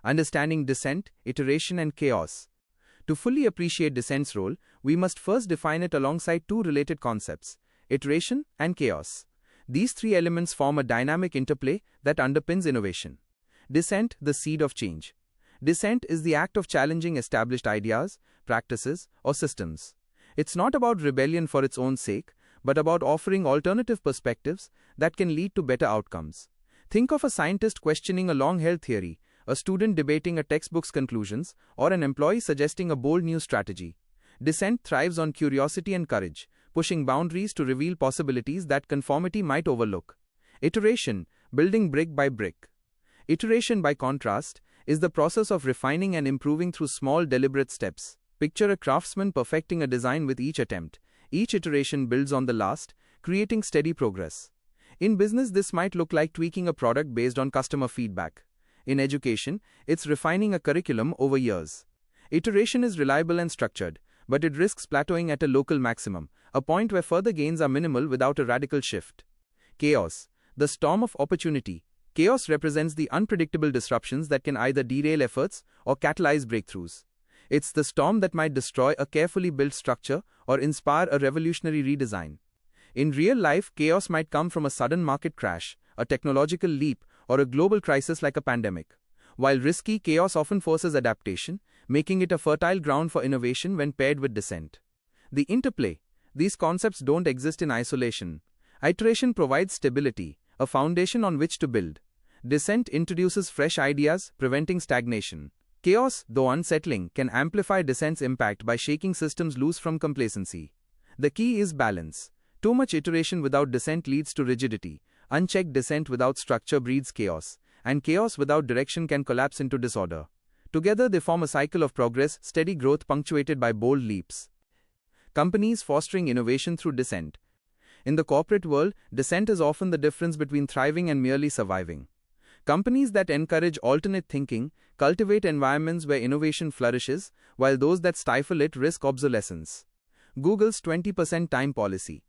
Understanding dissent, iteration, and chaos. To fully appreciate dissent's role, we must first define it alongside two related concepts: iteration and chaos. These three elements form a dynamic interplay that underpins innovation. Dissent, the seed of change. Dissent is the act of challenging established ideas, practices, or systems. It's not about rebellion for its own sake, but about offering alternative perspectives that can lead to better outcomes. Think of a scientist questioning a long-held theory, a student debating a textbook's conclusions, or an employee suggesting a bold new strategy. Dissent thrives on curiosity and courage, pushing boundaries to reveal possibilities that conformity might overlook. Iteration, building brick by brick. Iteration, by contrast, is the process of refining and improving through small, deliberate steps. Picture a craftsman perfecting a design with each attempt. Each iteration builds on the last, creating steady progress. In business, this might look like tweaking a product based on customer feedback. In education, it's refining a curriculum over years. Iteration is reliable and structured, but it risks plateauing at a local maximum, a point where further gains are minimal without a radical shift. Chaos, the storm of opportunity. Chaos represents the unpredictable disruptions that can either derail efforts or catalyze breakthroughs. It's the storm that might destroy a carefully built structure or inspire a revolutionary redesign. In real life, chaos might come from a sudden market crash, a technological leap, or a global crisis like a pandemic. While risky, chaos often forces adaptation, making it a fertile ground for innovation when paired with dissent. The interplay. These concepts don't exist in isolation. Iteration provides stability, a foundation on which to build. Dissent introduces fresh ideas, preventing stagnation. Chaos, though unsettling, can amplify dissent's impact by shaking systems loose from complacency. The key is balance. Too much iteration without dissent leads to rigidity. Unchecked dissent without structure breeds chaos, and chaos without direction can collapse into disorder. Together they form a cycle of progress, steady growth punctuated by bold leaps. Companies fostering innovation through dissent. In the corporate world, dissent is often the difference between thriving and merely surviving. Companies that encourage alternate thinking cultivate environments where innovation flourishes, while those that stifle it risk obsolescence. Google's 20% time policy.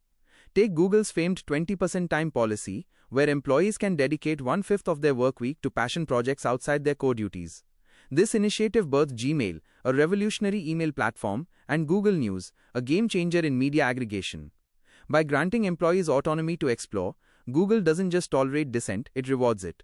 Take Google's famed 20% time policy, where employees can dedicate 1/5 of their work week to passion projects outside their core duties. This initiative birthed Gmail, a revolutionary email platform, and Google News, a game-changer in media aggregation. By granting employees autonomy to explore, Google doesn't just tolerate dissent, it rewards it.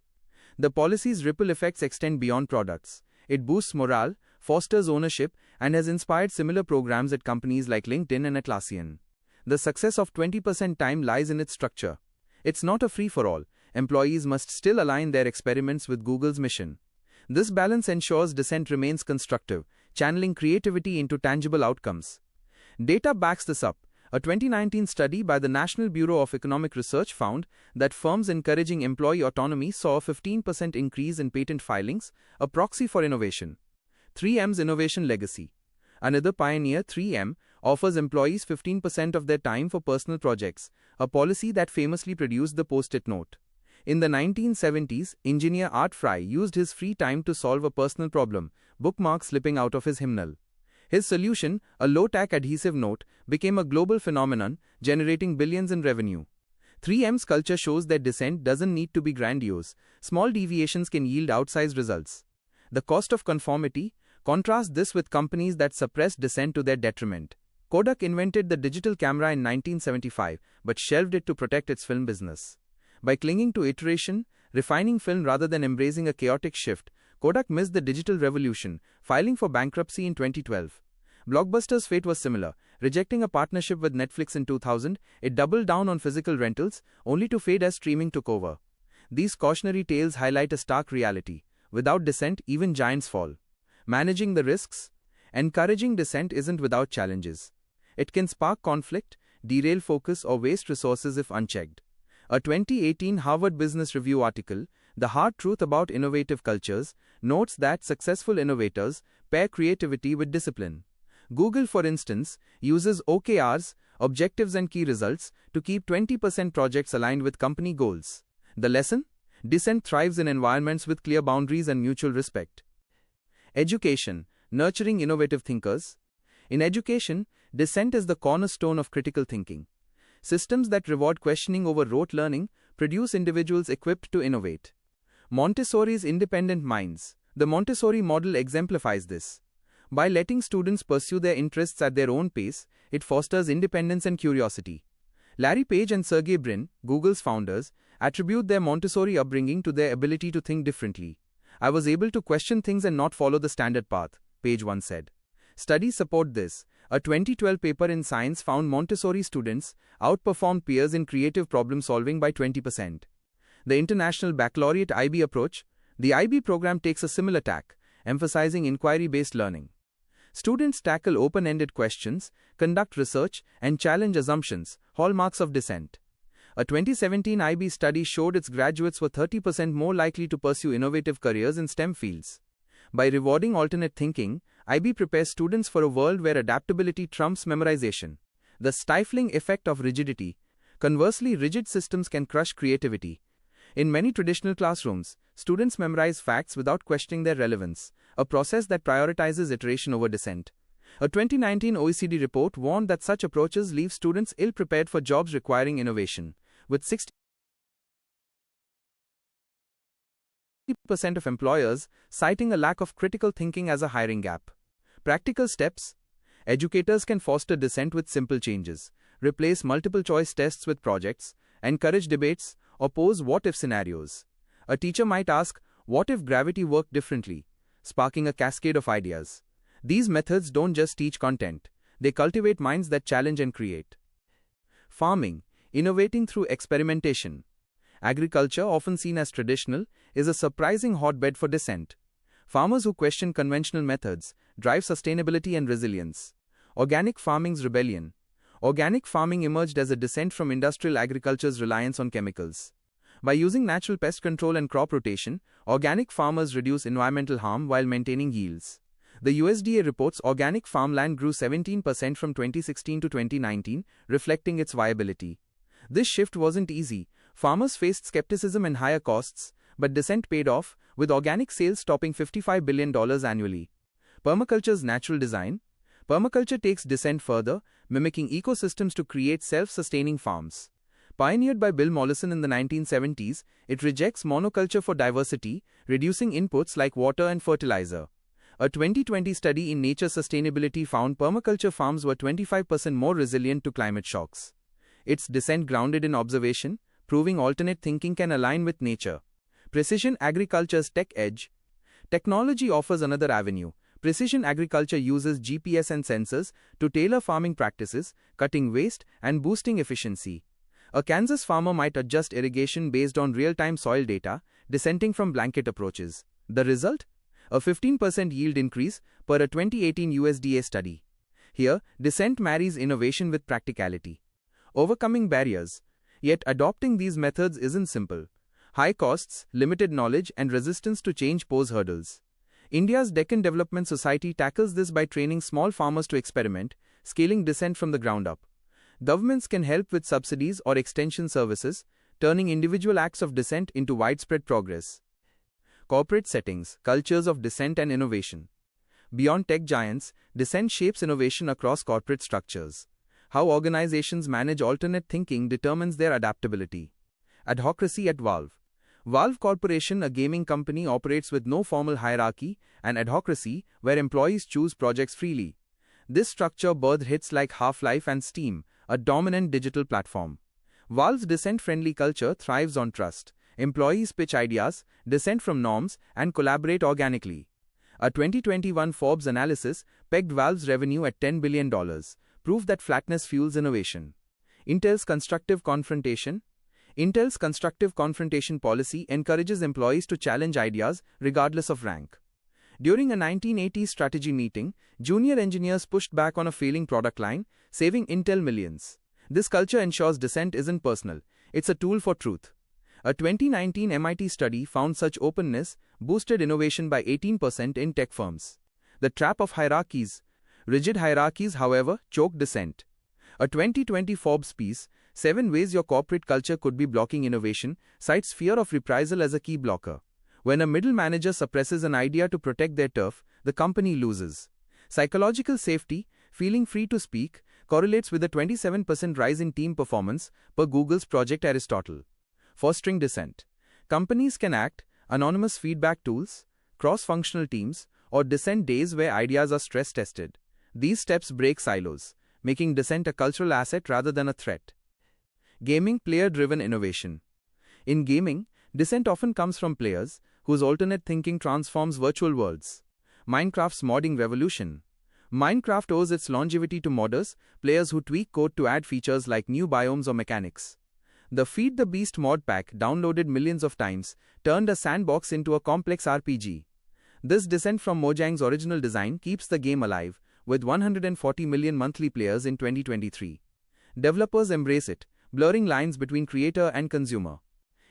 The policy's ripple effects extend beyond products. It boosts morale, fosters ownership, and has inspired similar programs at companies like LinkedIn and Atlassian. The success of 20% time lies in its structure. It's not a free-for-all. Employees must still align their experiments with Google's mission. This balance ensures dissent remains constructive, channeling creativity into tangible outcomes. Data backs this up. A 2019 study by the National Bureau of Economic Research found that firms encouraging employee autonomy saw a 15% increase in patent filings, a proxy for innovation. 3M's innovation legacy. Another pioneer, 3M, offers employees 15% of their time for personal projects, a policy that famously produced the Post-it note. In the 1970s, engineer Art Fry used his free time to solve a personal problem, bookmarks slipping out of his hymnal. His solution, a low-tack adhesive note, became a global phenomenon, generating billions in revenue. 3M's culture shows that dissent doesn't need to be grandiose. Small deviations can yield outsized results. The cost of conformity. Contrast this with companies that suppress dissent to their detriment. Kodak invented the digital camera in 1975, but shelved it to protect its film business. By clinging to iteration, refining film rather than embracing a chaotic shift, Kodak missed the digital revolution, filing for bankruptcy in 2012. Blockbuster's fate was similar. Rejecting a partnership with Netflix in 2000, it doubled down on physical rentals, only to fade as streaming took over. These cautionary tales highlight a stark reality. Without dissent, even giants fall. Managing the risks. Encouraging dissent isn't without challenges. It can spark conflict, derail focus, or waste resources if unchecked. A 2018 Harvard Business Review article, The Hard Truth About Innovative Cultures, notes that successful innovators pair creativity with discipline. Google, for instance, uses OKRs, objectives and key results, to keep 20% projects aligned with company goals. The lesson? Dissent thrives in environments with clear boundaries and mutual respect. Education, nurturing innovative thinkers. In education, dissent is the cornerstone of critical thinking. Systems that reward questioning over rote learning produce individuals equipped to innovate. Montessori's independent minds, The Montessori model exemplifies this. By letting students pursue their interests at their own pace, it fosters independence and curiosity. Larry Page and Sergey Brin, Google's founders, attribute their Montessori upbringing to their ability to think differently. "I was able to question things and not follow the standard path," Page once said. Studies support this. A 2012 paper in Science found Montessori students outperformed peers in creative problem solving by 20%. The International Baccalaureate IB approach. The IB program takes a similar tack, emphasizing inquiry-based learning. Students tackle open-ended questions, conduct research, and challenge assumptions, hallmarks of Dissent. A 2017 IB study showed its graduates were 30% more likely to pursue innovative careers in STEM fields. By rewarding alternate thinking, IB prepares students for a world where adaptability trumps memorization. The stifling effect of rigidity. Conversely, rigid systems can crush creativity. In many traditional classrooms, students memorize facts without questioning their relevance, a process that prioritizes iteration over dissent. A 2019 OECD report warned that such approaches leave students ill-prepared for jobs requiring innovation, with 60% of employers citing a lack of critical thinking as a hiring gap. Practical steps. Educators can foster dissent with simple changes, replace multiple-choice tests with projects, encourage debates, or pose what-if scenarios. A teacher might ask, "What if gravity worked differently?" sparking a cascade of ideas. These methods don't just teach content, they cultivate minds that challenge and create. Farming, innovating through experimentation. Agriculture, often seen as traditional, is a surprising hotbed for dissent. Farmers who question conventional methods drive sustainability and resilience. Organic farming's rebellion. Organic farming emerged as a dissent from industrial agriculture's reliance on chemicals. By using natural pest control and crop rotation, organic farmers reduce environmental harm while maintaining yields. The USDA reports organic farmland grew 17% from 2016 to 2019, reflecting its viability. This shift wasn't easy. Farmers faced skepticism and higher costs, but dissent paid off, with organic sales topping $55 billion annually. Permaculture's natural design. Permaculture takes dissent further, mimicking ecosystems to create self-sustaining farms. Pioneered by Bill Mollison in the 1970s, it rejects monoculture for diversity, reducing inputs like water and fertilizer. A 2020 study in Nature Sustainability found permaculture farms were 25% more resilient to climate shocks. Its dissent grounded in observation, proving alternate thinking can align with nature. Precision agriculture's tech edge. Technology offers another avenue. Precision agriculture uses GPS and sensors to tailor farming practices, cutting waste and boosting efficiency. A Kansas farmer might adjust irrigation based on real-time soil data, dissenting from blanket approaches. The result? A 15% yield increase per a 2018 USDA study. Here, dissent marries innovation with practicality. Overcoming barriers. Yet adopting these methods isn't simple. High costs, limited knowledge, and resistance to change pose hurdles. India's Deccan Development Society tackles this by training small farmers to experiment, scaling dissent from the ground up. Governments can help with subsidies or extension services, turning individual acts of dissent into widespread progress. Corporate settings, cultures of dissent and innovation. Beyond tech giants, dissent shapes innovation across corporate structures. How organizations manage alternate thinking determines their adaptability. Adhocracy at Valve. Valve Corporation, a gaming company, operates with no formal hierarchy and adhocracy, where employees choose projects freely. This structure birthed hits like Half-Life and Steam, a dominant digital platform. Valve's dissent-friendly culture thrives on trust. Employees pitch ideas, dissent from norms, and collaborate organically. A 2021 Forbes analysis pegged Valve's revenue at $10 billion, proof that flatness fuels innovation. Intel's constructive confrontation. Intel's constructive confrontation policy encourages employees to challenge ideas regardless of rank. During a 1980s strategy meeting, junior engineers pushed back on a failing product line, saving Intel millions. This culture ensures dissent isn't personal, it's a tool for truth. A 2019 MIT study found such openness boosted innovation by 18% in tech firms. The trap of hierarchies. Rigid hierarchies, however, choke dissent. A 2020 Forbes piece, 7 Ways Your Corporate Culture Could Be Blocking Innovation, cites fear of reprisal as a key blocker. When a middle manager suppresses an idea to protect their turf, the company loses. Psychological safety, feeling free to speak, correlates with a 27% rise in team performance per Google's Project Aristotle. Fostering dissent. Companies can act, anonymous feedback tools, cross-functional teams, or Dissent days where ideas are stress-tested. These steps break silos, making Dissent a cultural asset rather than a threat. Gaming player-driven innovation. In gaming, Dissent often comes from players whose alternate thinking transforms virtual worlds. Minecraft's modding revolution. Minecraft owes its longevity to modders, players who tweak code to add features like new biomes or mechanics. The Feed the Beast mod pack, downloaded millions of times, turned a sandbox into a complex RPG. This descent from Mojang's original design keeps the game alive, with 140 million monthly players in 2023. Developers embrace it, blurring lines between creator and consumer.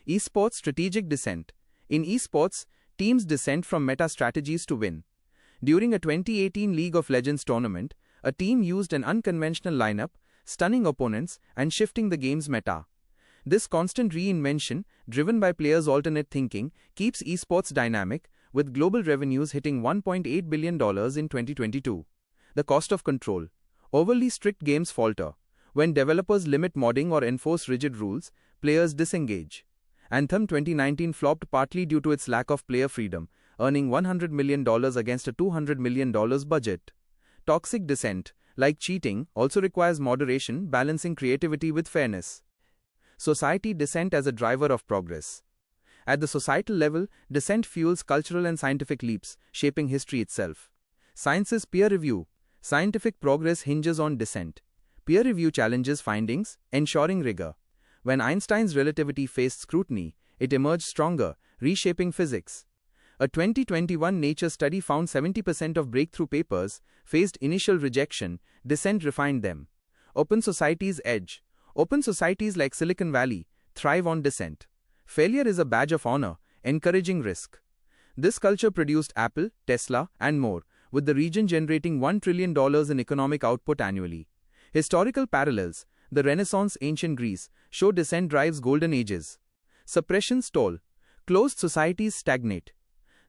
Esports strategic descent. In esports, teams descend from meta strategies to win. During a 2018 League of Legends tournament, a team used an unconventional lineup, stunning opponents and shifting the game's meta. This constant reinvention, driven by players' alternate thinking, keeps esports dynamic, with global revenues hitting $1.8 billion in 2022. The cost of control. Overly strict games falter. When developers limit modding or enforce rigid rules, players disengage. Anthem 2019 flopped partly due to its lack of player freedom, earning $100 million against a $200 million budget. Toxic dissent, like cheating, also requires moderation, balancing creativity with fairness. Society dissent as a driver of progress. At the societal level, dissent fuels cultural and scientific leaps, shaping history itself. Science's peer review. Scientific progress hinges on dissent. Peer review challenges findings, ensuring rigor. When Einstein's relativity faced scrutiny, it emerged stronger, reshaping physics. A 2021 Nature study found 70% of breakthrough papers faced initial rejection, dissent refined them. Open society's edge. Open societies like Silicon Valley thrive on dissent. Failure is a badge of honor, encouraging risk. This culture produced Apple, Tesla, and more, with the region generating $1 trillion in economic output annually. Historical parallels. The Renaissance, ancient Greece, show dissent drives golden ages. Suppression stall. Closed societies stagnate.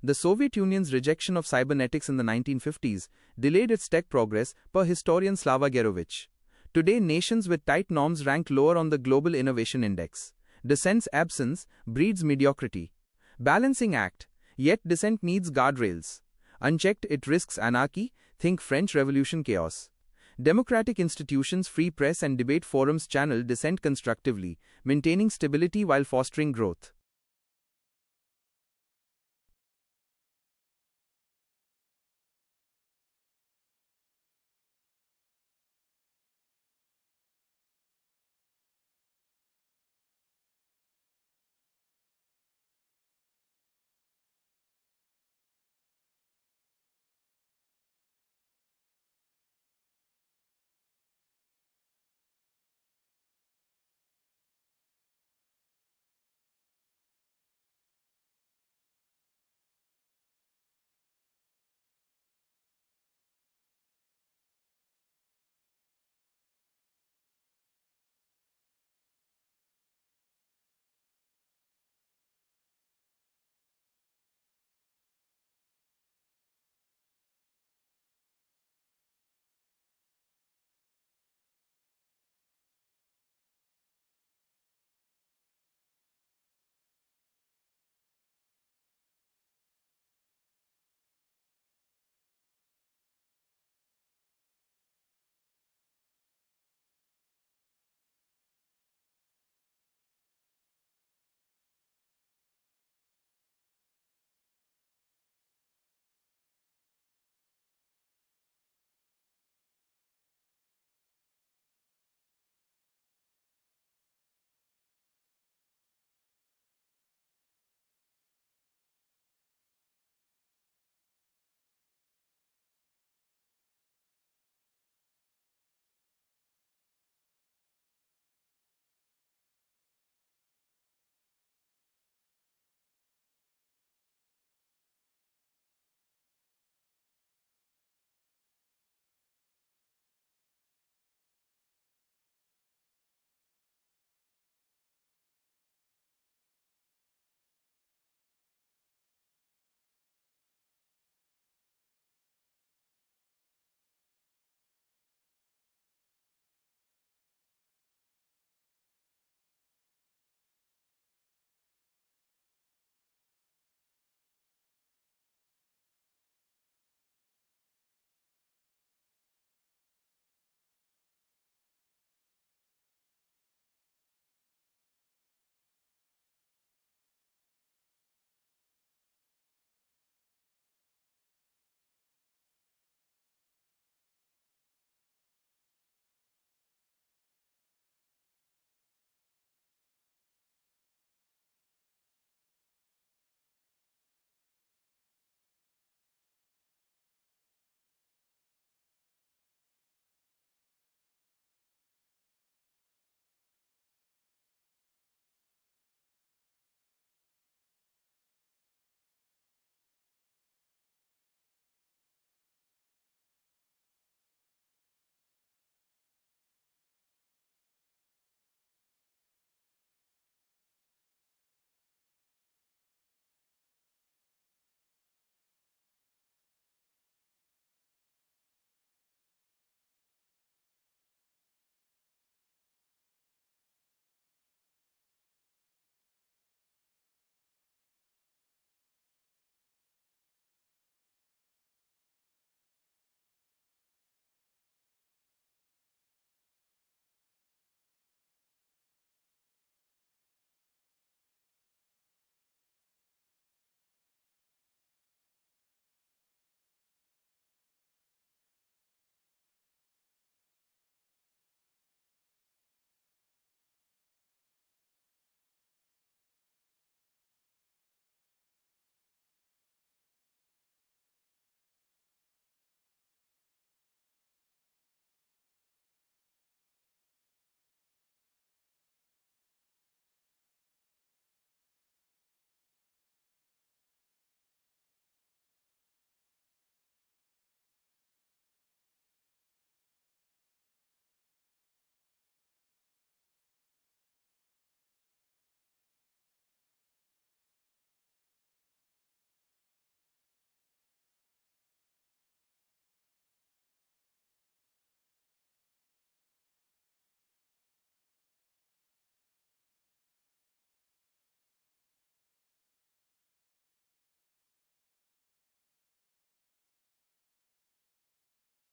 The Soviet Union's rejection of cybernetics in the 1950s delayed its tech progress, per historian Slava Gerovich. Today, nations with tight norms rank lower on the Global Innovation Index. Dissent's absence breeds mediocrity. Balancing act. Yet dissent needs guardrails. Unchecked, it risks anarchy. Think French Revolution chaos. Democratic institutions, free press and debate forums channel dissent constructively, maintaining stability while fostering growth.